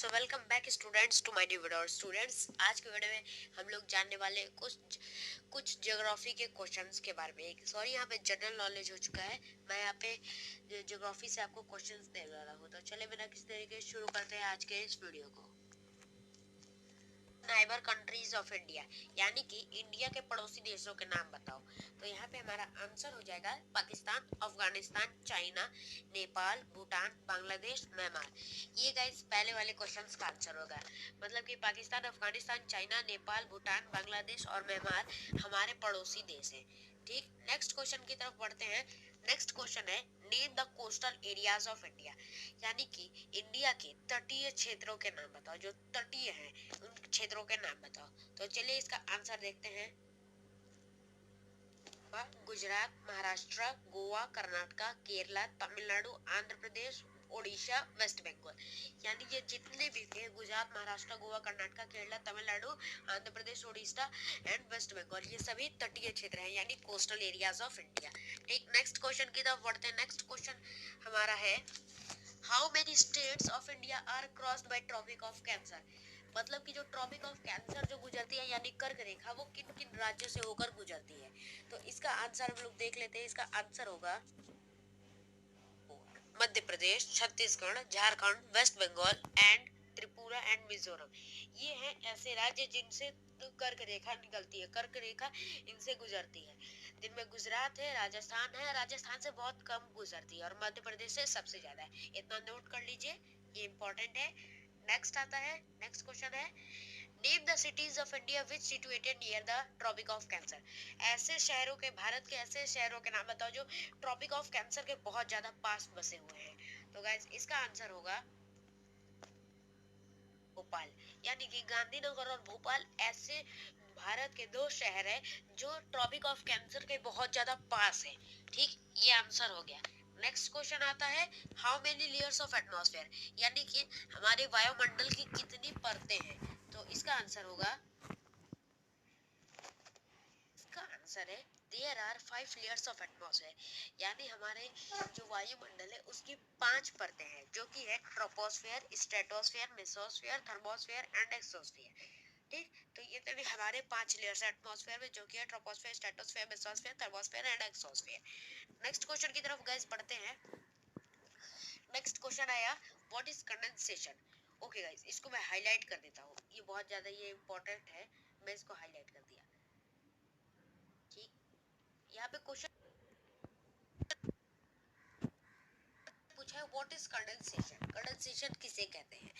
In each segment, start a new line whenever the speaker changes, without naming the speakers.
So welcome back students to my new video. Students, आज के video में हम लोग जानने वाले कुछ ज्योग्राफी के क्वेश्चंस के बारे में। सॉरी, यहाँ पे जनरल नॉलेज हो चुका है। मैं यहाँ पे ज्योग्राफी से आपको क्वेश्चंस देने वाला हूँ। तो चले बिना किसी तरीके से शुरू करते हैं आज के इस वीडियो को। नाइबर कंट्रीज ऑफ इंडिया, यानी कि इंडिया के पड़ोसी देशों के नाम बताओ। तो यहाँ पे हमारा आंसर हो जाएगा पाकिस्तान, अफगानिस्तान, चाइना, नेपाल, भूटान, बांग्लादेश, म्यांमार। ये गाइस पहले वाले क्वेश्चंस का आंसर होगा। मतलब कि पाकिस्तान, अफगानिस्तान, चाइना, नेपाल, भूटान, बांग्लादेश और म्यांमार हमारे पड़ोसी देश हैं। ठीक, नेक्स्ट क्वेश्चन की तरफ बढ़ते हैं। नेक्स्ट क्वेश्चन है name the coastal areas of India, यानी कि इंडिया के तटीय क्षेत्रों के नाम बताओ। जो तटीय हैं उन क्षेत्रों के नाम बताओ। तो चलिए इसका आंसर देखते हैं। गुजरात, महाराष्ट्र, गोवा, कर्नाटक, केरला, तमिलनाडु, आंध्र प्रदेश, ओडिशा, वेस्ट बंगाल। यानी ये जितने भी थे गुजरात, महाराष्ट्र, गोवा, कर्नाटक, केरला, तमिलनाडु, आंध्र प्रदेश, ओडिशा एंड वेस्ट बंगाल, ये सभी तटीय क्षेत्र हैं, यानी कोस्टल एरियाज ऑफ इंडिया। ठीक, नेक्स्ट क्वेश्चन की तरफ बढ़ते हैं। नेक्स्ट क्वेश्चन हमारा है how many states of India are crossed by Tropic of Cancer. मतलब कि जो ट्रॉपिक ऑफ कैंसर जो गुजरती है, यानी कर्क रेखा, वो किन किन राज्यों से होकर गुजरती है। तो इसका आंसर हम लोग देख लेते हैं। इसका आंसर होगा Madhya Pradesh, Chhattisgarh, Jharkhand, West Bengal and Tripura and Mizoram. ये हैं ऐसे राज्य जिनसे कर्क रेखा निकलती है, कर्क रेखा इनसे गुजरती है। जिनमें गुजरात है, राजस्थान है, राजस्थान से बहुत कम गुजरती है और मध्य प्रदेश से सबसे ज्यादा है। इतना नोट कर लीजिए, ये इंपॉर्टेंट है। नेक्स्ट आता है, नेक्स्ट क्वेश्चन है name the cities of India which situated near the Tropic of Cancer. ऐसे शहरों के, भारत के ऐसे शहरों के नाम बताओ जो ट्रॉपिक ऑफ कैंसर के बहुत ज्यादा पास बसे हुए हैं। तो गाइस इसका आंसर होगा भोपाल। यानी कि गांधीनगर और भोपाल ऐसे भारत के दो शहर हैं जो ट्रॉपिक ऑफ कैंसर के बहुत ज्यादा पास है। ठीक, ये आंसर हो गया। नेक्स्ट क्वेश्चन आता है how many layers of atmosphere, यानी कि हमारे वायुमंडल की कितनी परतें हैं। तो इसका आंसर होगा, इसका आंसर है there are 5 layers of atmosphere, यानी हमारे जो वायुमंडल है उसकी 5 परतें हैं, जो कि है troposphere, stratosphere, mesosphere, thermosphere and exosphere. ठीक, तो ये तो हमारे 5 लेयर्स एटमॉस्फेयर में, जो कि है troposphere, stratosphere, mesosphere, thermosphere and exosphere. Next question की तरफ गाइस बढ़ते हैं। नेक्स्ट क्वेश्चन आया what is condensation. Okay guys, इसको मैं हाईलाइट कर देता हूँ, ये बहुत ज्यादा ये इंपॉर्टेंट है, मैं इसको हाईलाइट कर दिया। ठीक, यहाँ पे क्वेश्चन पूछा है व्हाट इज कंडेंसेशन। कंडेंसेशन किसे कहते हैं।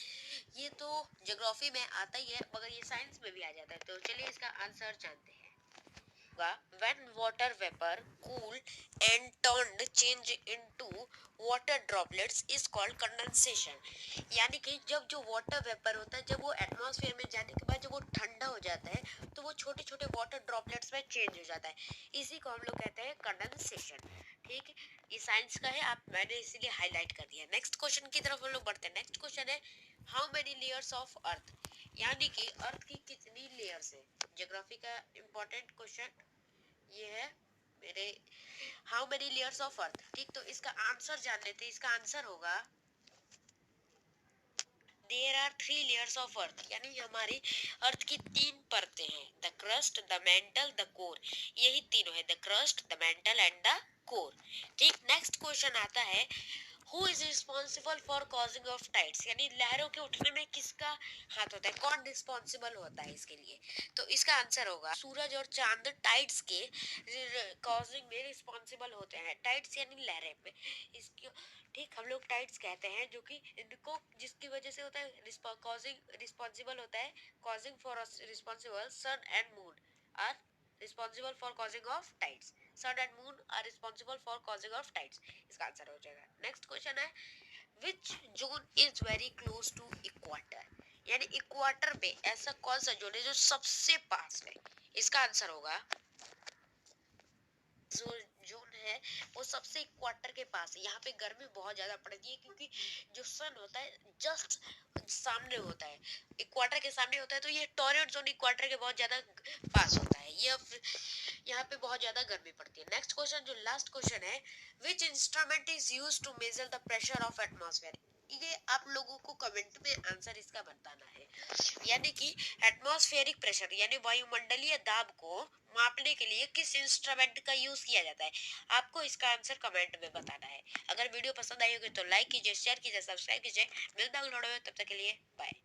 ये तो ज्योग्राफी में आता ही है, मगर ये साइंस में भी आ जाता है। तो चलिए इसका आंसर जानते हैं। When water vapor cool and turned change into water droplets is called condensation। यानी कि जब जो वाटर वेपर होता है, जब वो एटमॉस्फेयर में जाने के बाद जब वो ठंडा हो जाता है, तो वो छोटे छोटे वाटर ड्रॉपलेट्स में चेंज हो जाता है। इसी को हम लोग कहते हैं कंडेंसेशन। ठीक, ये साइंस का है, आप मैंने इसीलिए हाईलाइट कर दिया। नेक्स्ट क्वेश्चन की तरफ हम लोग बढ़ते हैं। नेक्स्ट क्वेश्चन है how many layers of earth, यानी कि अर्थ की कितनी लेयर्स है। ज्योग्राफी का इंपॉर्टेंट क्वेश्चन ये है मेरे, हाउ मेनी लेयर्स ऑफ अर्थ। ठीक, तो इसका आंसर जान लेते हैं। इसका आंसर होगा there are 3 layers of earth, यानी हमारी अर्थ की 3 परतें हैं, the crust, the mantle, the core. यही तीनों है, the crust, the mantle and the core. ठीक, नेक्स्ट क्वेश्चन आता है who is responsible for causing of tides, यानी लहरों के उठने में किसका हाथ होता है, कौन रिस्पॉन्सिबल होता है इसके लिए। तो इसका आंसर होगा सूरज और चांद टाइड्स के कॉजिंग में रिस्पॉन्सिबल होते हैं। टाइड्स यानी लहरें में, इसको ठीक हम लोग टाइड्स कहते हैं, जो कि इनको जिसकी वजह से होता है कॉजिंग रिस्पॉन्सिबल होता है, causing for responsible sun and moon are responsible for causing of tides. Sun and moon are responsible for causing of tides. इसका आंसर हो जाएगा। नेक्स्ट क्वेश्चन है which zone is very close to equator, यानी equator पे ऐसा कौन सा zone है जो सबसे पास है। इसका आंसर होगा जो जोन है वो सबसे इक्वाटर के पास है। यहाँ पे गर्मी बहुत ज्यादा पड़ती है, क्योंकि जो सन होता है जस्ट सामने होता है, इक्वाटर के सामने होता है, तो ये टॉररेट जोन इक्वाटर के बहुत ज्यादा पास होता है। ये यहाँ पे बहुत ज्यादा गर्मी पड़ती है। नेक्स्ट क्वेश्चन, जो लास्ट क्वेश्चन है which instrument is used to measure the pressure of atmosphere, ये आप लोगों को कमेंट में आंसर इसका बताना है। यानी कि एटमॉस्फेरिक प्रेशर यानी वायुमंडलीय दाब को मापने के लिए किस इंस्ट्रूमेंट का यूज किया जाता है, आपको इसका आंसर कमेंट में बताना है। अगर वीडियो पसंद आई होगी तो लाइक कीजिए, शेयर कीजिए, सब्सक्राइब कीजिए। मिलता हूँ, तब तक के लिए बाय।